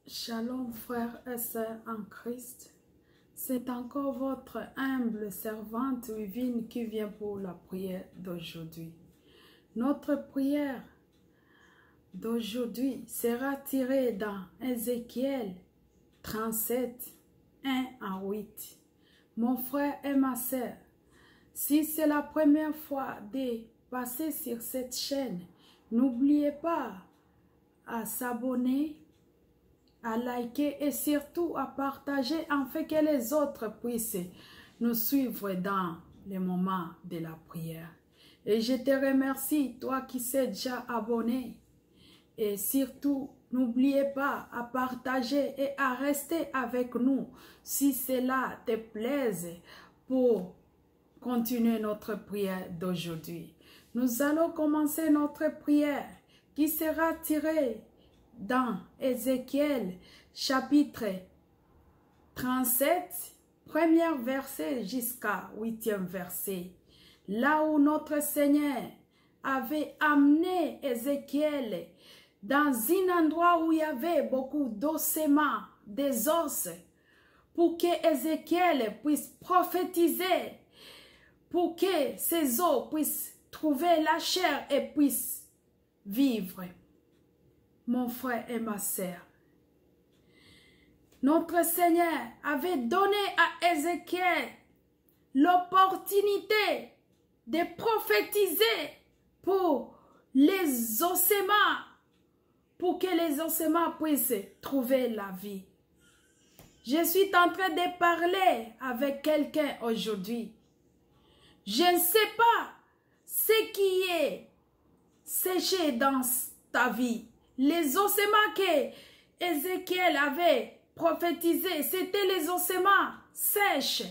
Shalom frères et sœurs en Christ, c'est encore votre humble servante Wivine qui vient pour la prière d'aujourd'hui. Notre prière d'aujourd'hui sera tirée dans Ézéchiel 37, 1 à 8. Mon frère et ma sœur, si c'est la première fois de passer sur cette chaîne, n'oubliez pas à s'abonner, à liker et surtout à partager afin que les autres puissent nous suivre dans les moments de la prière. Et je te remercie, toi qui sais déjà abonné. Et surtout, n'oubliez pas à partager et à rester avec nous si cela te plaise pour continuer notre prière d'aujourd'hui. Nous allons commencer notre prière qui sera tirée dans Ézéchiel chapitre 37, premier verset jusqu'à 8e verset. Là où notre Seigneur avait amené Ézéchiel dans un endroit où il y avait beaucoup d'ossements, des os, pour que Ézéchiel puisse prophétiser, pour que ces os puissent trouver la chair et puissent vivre. Mon frère et ma sœur, notre Seigneur avait donné à Ézéchiel l'opportunité de prophétiser pour les ossements, pour que les ossements puissent trouver la vie. Je suis en train de parler avec quelqu'un aujourd'hui. Je ne sais pas ce qui est séché dans ta vie. Les ossements que Ézéchiel avait prophétisés, c'était les ossements sèches.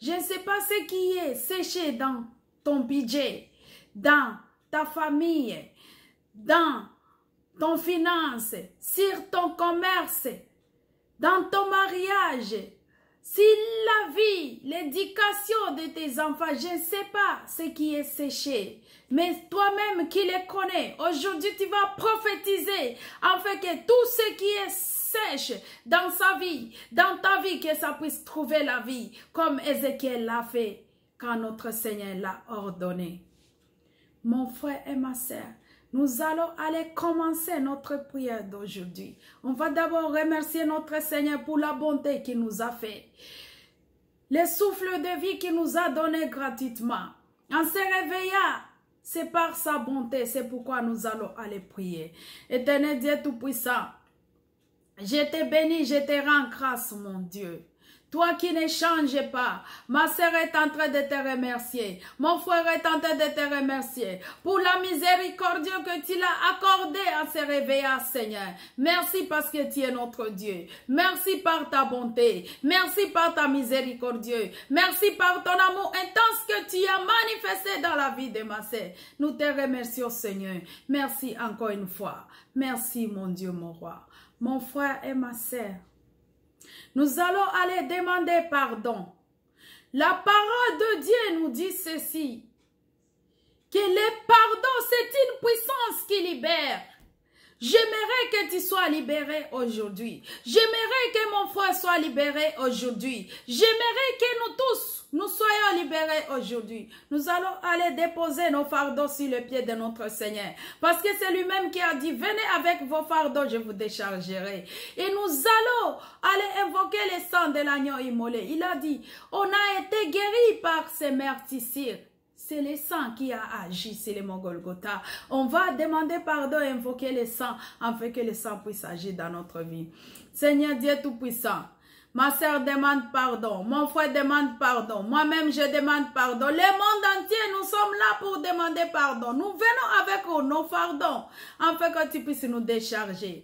Je ne sais pas ce qui est séché dans ton budget, dans ta famille, dans ton finance, sur ton commerce, dans ton mariage, si la vie, l'éducation de tes enfants, je ne sais pas ce qui est séché. Mais toi-même qui les connais, aujourd'hui tu vas prophétiser afin que tout ce qui est sèche dans sa vie, dans ta vie, que ça puisse trouver la vie, comme Ézéchiel l'a fait quand notre Seigneur l'a ordonné. Mon frère et ma sœur, nous allons aller commencer notre prière d'aujourd'hui. On va d'abord remercier notre Seigneur pour la bonté qu'il nous a fait. Le souffle de vie qu'il nous a donné gratuitement. En se réveillant, c'est par sa bonté, c'est pourquoi nous allons aller prier. Éternel Dieu Tout-Puissant, je te bénis, je te rends grâce, mon Dieu. Toi qui ne changes pas, ma sœur est en train de te remercier. Mon frère est en train de te remercier pour la miséricorde que tu l'as accordée à se réveiller, Seigneur. Merci parce que tu es notre Dieu. Merci par ta bonté. Merci par ta miséricorde. Merci par ton amour intense que tu as manifesté dans la vie de ma sœur. Nous te remercions, Seigneur. Merci encore une fois. Merci, mon Dieu, mon roi. Mon frère et ma sœur, nous allons aller demander pardon. La parole de Dieu nous dit ceci, que le pardon, c'est une puissance qui libère. J'aimerais que tu sois libéré aujourd'hui. J'aimerais que mon frère soit libéré aujourd'hui. J'aimerais que nous tous, nous soyons libérés aujourd'hui. Nous allons aller déposer nos fardeaux sur le pied de notre Seigneur. Parce que c'est lui-même qui a dit, venez avec vos fardeaux, je vous déchargerai. Et nous allons aller invoquer le sang de l'agneau immolé. Il a dit, on a été guéris par ces meurtrissures. C'est le sang qui a agi sur les Golgotha. On va demander pardon et invoquer le sang afin que le sang puisse agir dans notre vie. Seigneur Dieu Tout-Puissant, ma sœur demande pardon, mon frère demande pardon, moi-même je demande pardon. Le monde entier, nous sommes là pour demander pardon. Nous venons avec nos pardons afin que tu puisses nous décharger.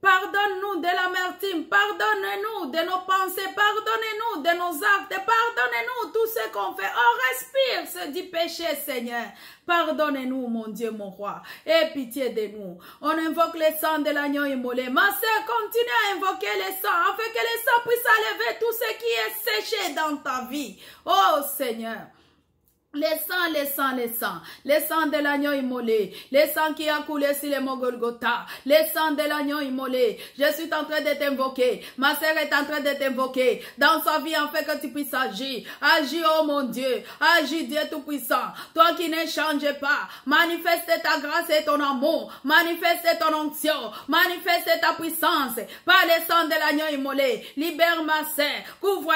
Pardonne-nous de l'amertume, pardonne-nous de nos pensées, pardonnez-nous de nos actes, pardonnez-nous tout ce qu'on fait. On respire, c'est du péché, Seigneur. Pardonnez-nous, mon Dieu, mon roi. Aie pitié de nous. On invoque le sang de l'agneau immolé. Ma sœur, continue à invoquer le sang, afin que le sang puisse enlever tout ce qui est séché dans ta vie. Oh, Seigneur. Les sangs de l'agneau immolé, les sangs qui a coulé sur les Mogolgotha, les sangs de l'agneau immolé. Je suis en train de t'invoquer, ma sœur est en train de t'invoquer, dans sa vie en fait que tu puisses agir. Agis, oh mon Dieu, agis Dieu Tout-Puissant, toi qui ne changes pas, manifeste ta grâce et ton amour, manifeste ton onction, manifeste ta puissance, par les sangs de l'agneau immolé. Libère ma sœur, couvre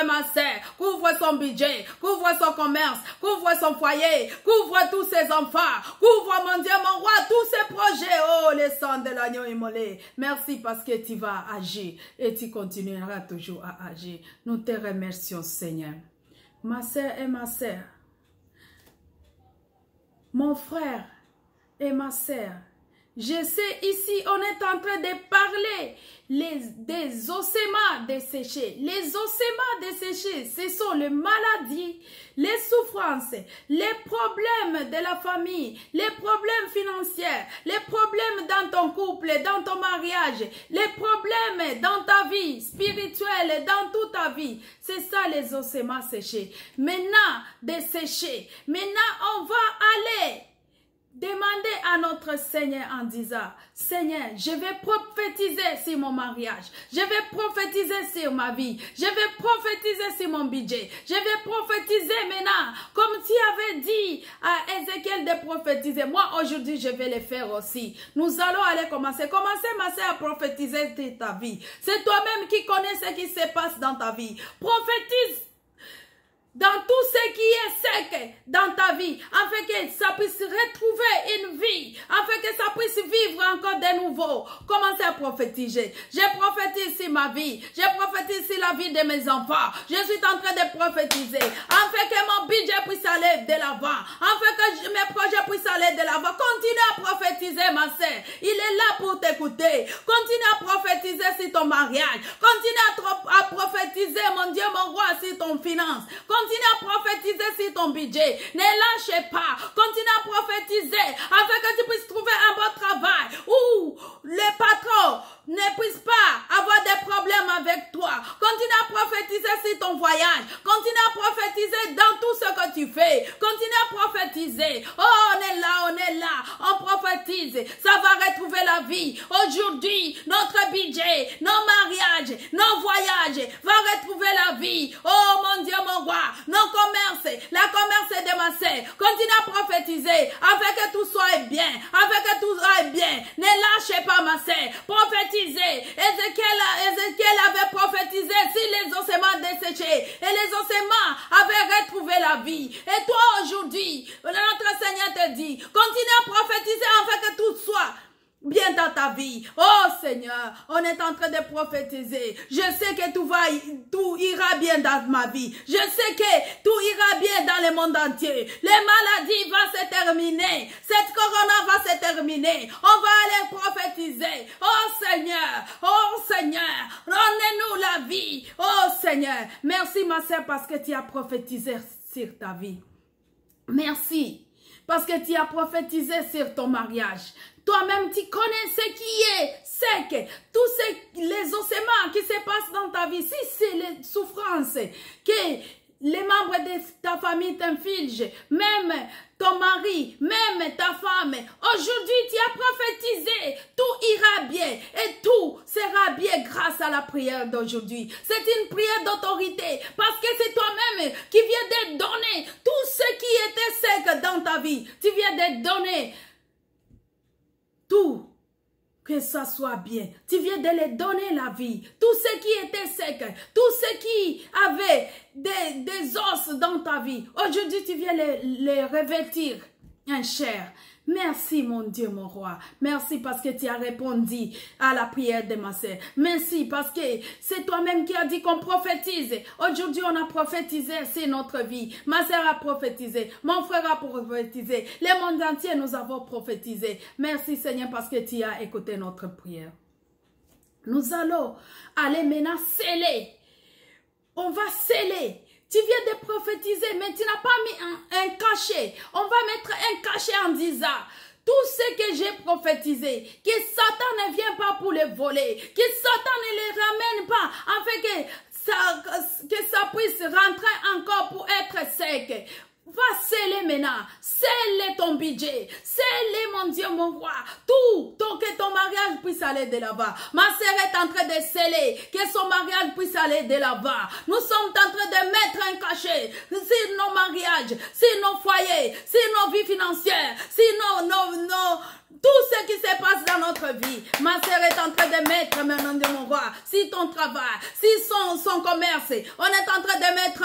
son budget, couvre son commerce, couvre son foyer, couvre tous ses enfants, couvre mon Dieu, mon roi, tous ses projets, oh les sangs de l'agneau immolé. Merci parce que tu vas agir et tu continueras toujours à agir. Nous te remercions Seigneur. Ma sœur et ma sœur, mon frère et ma sœur, je sais ici on est en train de parler des ossements desséchés. Les ossements desséchés, ce sont les maladies, les souffrances, les problèmes de la famille, les problèmes financiers, les problèmes dans ton couple, dans ton mariage, les problèmes dans ta vie spirituelle, dans toute ta vie. C'est ça les ossements séchés. Maintenant, desséchés. Maintenant, on va aller demander à notre Seigneur en disant, Seigneur, je vais prophétiser sur mon mariage, je vais prophétiser sur ma vie, je vais prophétiser sur mon budget, je vais prophétiser maintenant, comme tu avais dit à Ézéchiel de prophétiser. Moi, aujourd'hui, je vais le faire aussi. Nous allons aller commencer. Commencez, ma sœur, à prophétiser de ta vie. C'est toi-même qui connais ce qui se passe dans ta vie. Prophétise dans tout ce qui est sec dans ta vie, afin que ça puisse retrouver une vie, afin que ça puisse vivre encore de nouveau. Commencez à prophétiser. Je prophétise sur ma vie, je prophétise sur la vie de mes enfants. Je suis en train de prophétiser, afin que mon budget puisse aller de l'avant, afin que mes projets puissent aller de l'avant. Continue à prophétiser, ma sœur. Il est là pour t'écouter. Continue à prophétiser sur ton mariage. Continue à prophétiser, mon Dieu, mon roi, sur ton finance. Continue à prophétiser sur ton budget. Ne lâche pas. Continue à prophétiser afin que tu puisses trouver un bon travail où les patrons ne puissent pas avoir des problèmes avec toi. Continue à prophétiser sur ton voyage. Continue à prophétiser dans tout ce que tu fais. Continue à prophétiser. Oh, on est là. On prophétise. Ça va retrouver la vie. Aujourd'hui, notre budget, nos mariages, nos voyages va retrouver la vie. Oh, mon Dieu, mon roi. Nos commerces, la commerce de ma sœur. Continue à prophétiser afin que tout soit bien. Afin que tout aille bien. Ne lâchez pas, ma sœur. Prophétisez. Ézéchiel avait prophétisé sur les ossements desséchés. Et les ossements avaient retrouvé la vie. Et toi, aujourd'hui, notre Seigneur te dit, continue à prophétiser afin que tout soit bien dans ta vie. Oh Seigneur, on est en train de prophétiser. Je sais que tout ira bien dans ma vie. Je sais que tout ira bien dans le monde entier. Les maladies vont se terminer. Cette corona va se terminer. On va aller prophétiser. Oh Seigneur, donnez-nous la vie. Oh Seigneur, merci ma sœur parce que tu as prophétisé sur ta vie. Merci parce que tu as prophétisé sur ton mariage. Toi-même, tu connais ce qui est sec, tous les ossements qui se passent dans ta vie. Si c'est les souffrances que les membres de ta famille t'infligent, même ton mari, même ta femme, aujourd'hui tu as prophétisé, tout ira bien et tout sera bien grâce à la prière d'aujourd'hui. C'est une prière d'autorité parce que c'est toi-même qui viens de donner tout ce qui était sec dans ta vie. Tu viens de donner tout, que ça soit bien. Tu viens de les donner la vie. Tout ce qui était sec, tout ce qui avait des os dans ta vie. Aujourd'hui, tu viens les revêtir en chair. Merci mon Dieu, mon roi. Merci parce que tu as répondu à la prière de ma sœur. Merci parce que c'est toi-même qui as dit qu'on prophétise. Aujourd'hui, on a prophétisé sur notre vie. Ma sœur a prophétisé. Mon frère a prophétisé. Le monde entier, nous avons prophétisé. Merci Seigneur parce que tu as écouté notre prière. Nous allons aller maintenant sceller. On va sceller. Tu viens de prophétiser, mais tu n'as pas mis un cachet. On va mettre un cachet en disant, tout ce que j'ai prophétisé, que Satan ne vient pas pour les voler, que Satan ne les ramène pas, afin que ça puisse rentrer encore pour être sec. Va sceller maintenant. Scelle ton budget. Scelle, mon Dieu, mon roi. Tout, que ton mariage puisse aller de là-bas. Ma sœur est en train de sceller. Que son mariage puisse aller de là-bas. Nous sommes en train de mettre un cachet sur nos mariages, sur nos foyers, sur nos vies financières, sur tout ce qui se passe dans notre vie. Ma sœur est en train de mettre, maintenant, mon roi, si ton travail, si son commerce, on est en train de mettre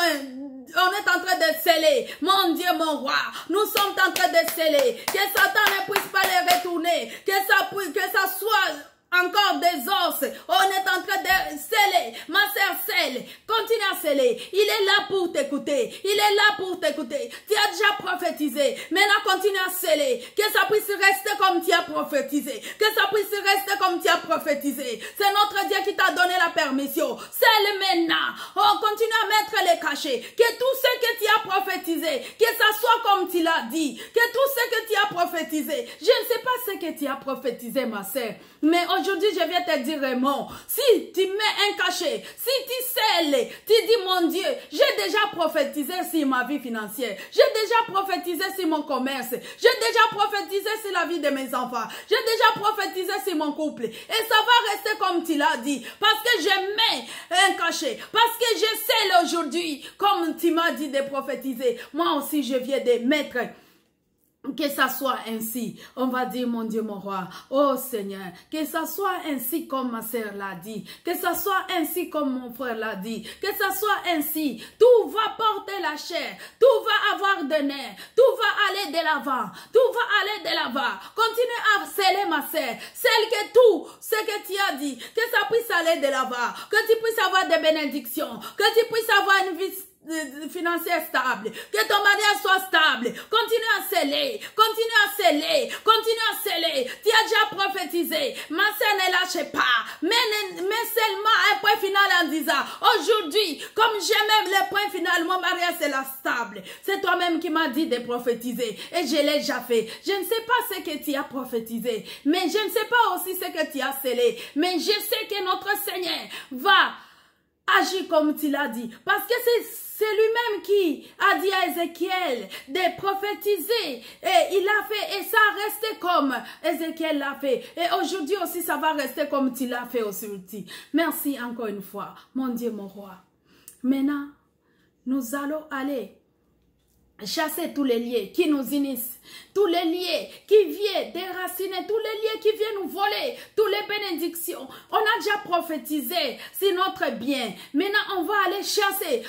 on est en train de sceller, mon Dieu, mon roi, nous sommes en train de sceller, que Satan ne puisse pas les retourner, que ça soit encore des os, on est en train de sceller, ma sœur scelle, continue à sceller, il est là pour t'écouter, il est là pour t'écouter, tu as déjà prophétisé, maintenant continue à sceller, que ça puisse rester comme tu as prophétisé, que ça puisse rester comme tu as prophétisé, c'est notre Dieu qui t'a donné la permission, scelle maintenant, on continue à mettre les cachets, que tout ce que tu as prophétisé, que ça soit comme tu l'as dit, que tout ce que tu as prophétisé, je ne sais pas ce que tu as prophétisé ma sœur, mais aujourd'hui, je viens te dire, Raymond, si tu mets un cachet, si tu scelles, tu dis, mon Dieu, j'ai déjà prophétisé sur ma vie financière, j'ai déjà prophétisé sur mon commerce, j'ai déjà prophétisé sur la vie de mes enfants, j'ai déjà prophétisé sur mon couple, et ça va rester comme tu l'as dit, parce que je mets un cachet, parce que je scelle aujourd'hui, comme tu m'as dit de prophétiser, moi aussi je viens de mettre. Que ça soit ainsi, on va dire, mon Dieu, mon roi, oh Seigneur, que ça soit ainsi comme ma sœur l'a dit, que ça soit ainsi comme mon frère l'a dit, que ça soit ainsi, tout va porter la chair, tout va avoir de nerfs, tout va aller de l'avant, tout va aller de l'avant, continue à sceller ma sœur, celle que tout ce que tu as dit, que ça puisse aller de l'avant, que tu puisses avoir des bénédictions, que tu puisses avoir une vie financière stable, que ton mariage soit stable, continue à sceller, continue à sceller, continue à sceller, tu as déjà prophétisé, ma sœur ne lâche pas, mais seulement un point final en disant, aujourd'hui, comme j'aime le point final, mon mariage sera stable, c'est toi-même qui m'as dit de prophétiser, et je l'ai déjà fait, je ne sais pas ce que tu as prophétisé, mais je ne sais pas aussi ce que tu as scellé, mais je sais que notre Seigneur va agir comme tu l'as dit, parce que c'est lui-même qui a dit à Ézéchiel de prophétiser. Et il a fait, et ça a resté comme Ézéchiel l'a fait. Et aujourd'hui aussi, ça va rester comme tu l'as fait aussi. Merci encore une fois, mon Dieu, mon roi. Maintenant, nous allons aller chasser tous les liens qui nous unissent, tous les liens qui viennent déraciner, tous les liens qui viennent nous voler, toutes les bénédictions. On a déjà prophétisé sur notre bien. Maintenant, on va aller chasser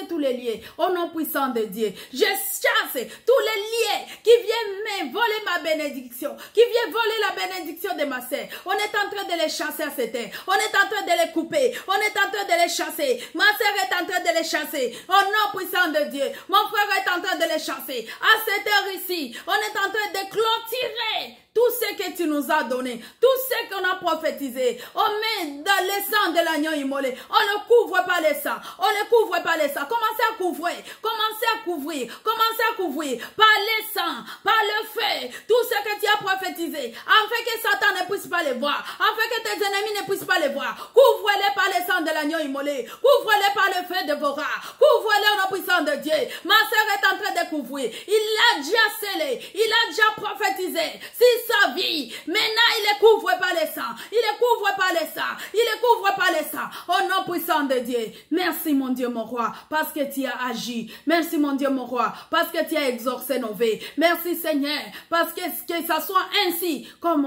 tous les liens au nom puissant de Dieu. Je chasse tous les liens qui viennent me voler ma bénédiction, qui viennent voler la bénédiction de ma sœur. On est en train de les chasser à cette heure. On est en train de les couper. On est en train de les chasser. Ma sœur est en train de les chasser au nom puissant de Dieu. Mon frère est en train de les chasser. À cette heure ici, on est en train de clôturer tout ce que tu nous as donné, tout ce qu'on a prophétisé. On met dans le sang de l'agneau immolé. On ne couvre pas les sangs. On ne couvre pas les sangs. Commencez à couvrir. Commencez à couvrir. Commencez à couvrir. Par les sangs, par le feu. Tout ce que tu as prophétisé. Afin que Satan ne puisse pas les voir. Afin que tes ennemis ne puissent pas les voir. Couvre-les par le sang de l'agneau immolé. Couvre-les par le feu de Bora. Couvre-les au nom puissant de Dieu. Ma sœur est en train de couvrir. Il l'a déjà scellé. Il a déjà prophétisé. Si sa vie. Maintenant, il ne couvre pas les sangs. Il ne couvre pas les sangs. Il ne couvre pas les sangs. Au nom puissant de Dieu. Merci, mon Dieu, mon roi, parce que tu as agi. Merci, mon Dieu, mon roi, parce que tu as exaucé nos vies. Merci, Seigneur, parce que ça soit ainsi comme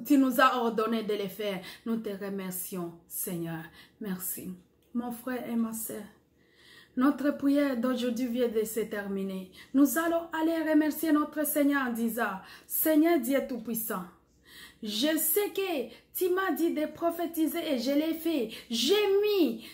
tu nous as ordonné de le faire. Nous te remercions, Seigneur. Merci. Mon frère et ma sœur, notre prière d'aujourd'hui vient de se terminer. Nous allons aller remercier notre Seigneur en disant, Seigneur Dieu Tout-Puissant, je sais que tu m'as dit de prophétiser et je l'ai fait. J'ai mis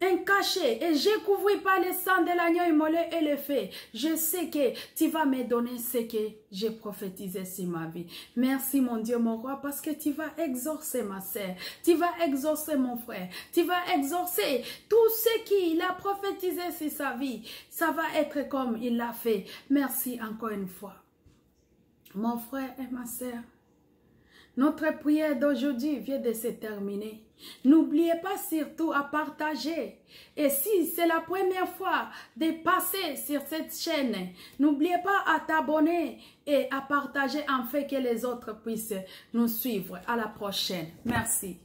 un cachet et j'ai couvert par le sang de l'agneau immolé et le fait. Je sais que tu vas me donner ce que j'ai prophétisé sur ma vie. Merci mon Dieu, mon roi, parce que tu vas exaucer ma sœur, tu vas exaucer mon frère, tu vas exaucer tout ce qu'il a prophétisé sur sa vie. Ça va être comme il l'a fait. Merci encore une fois. Mon frère et ma sœur, Notre prière d'aujourd'hui vient de se terminer. N'oubliez pas surtout à partager. Et si c'est la première fois de passer sur cette chaîne, n'oubliez pas à t'abonner et à partager afin que les autres puissent nous suivre. À la prochaine. Merci.